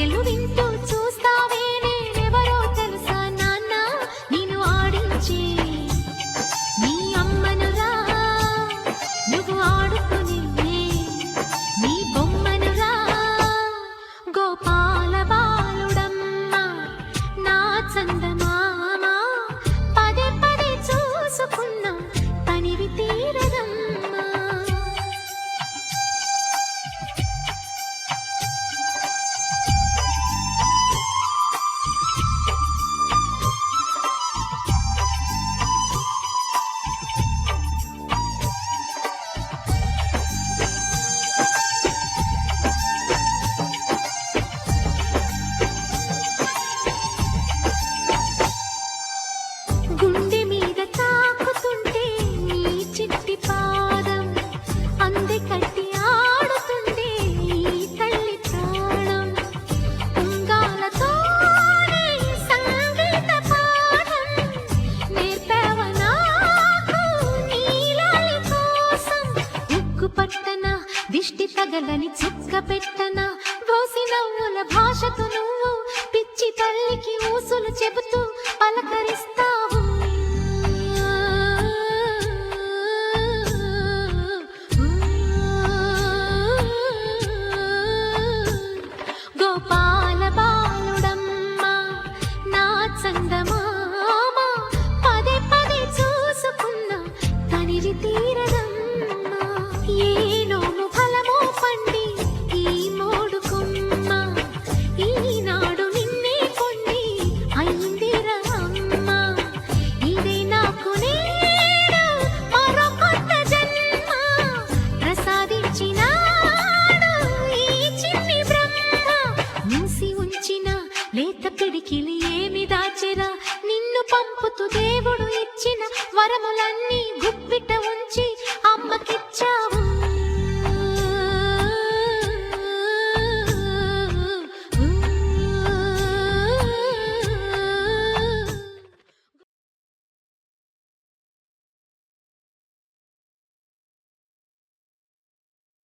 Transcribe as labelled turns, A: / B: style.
A: నాట్యలు వింటూ చూస్తావే నేనెవరో తెలుసా నాన్న నిన్ను ఆడించి నీ అమ్మనురా నువ్వు ఆడుకుని నీ బొమ్మనురా గోపాల బాలుడమ్మ నా చందమామ పదే పదే చూసుకున్నా తనివి తీరదమ్మా గుండె మీద తాకుతుంటే నీ చిట్టి పాదం అంది కట్టి ఆడుతుంటే ఈ తల్లి ప్రాణం ఉంగాలతోనే సంగీత పాఠం నేర్పావ నాకు నీలాలి కోసం ఉక్కు పట్టన దిష్టి తగలని చుక్క పెట్టన బోసి నవ్వుల భాషతో నువ్వు పిచ్చి తల్లికి ఊసులు చెబుతూ పలకరిస్తావు గోపాల బాలుడమ్మ నా చందమామ పదే పదే చూసుకున్నా తనివి తీర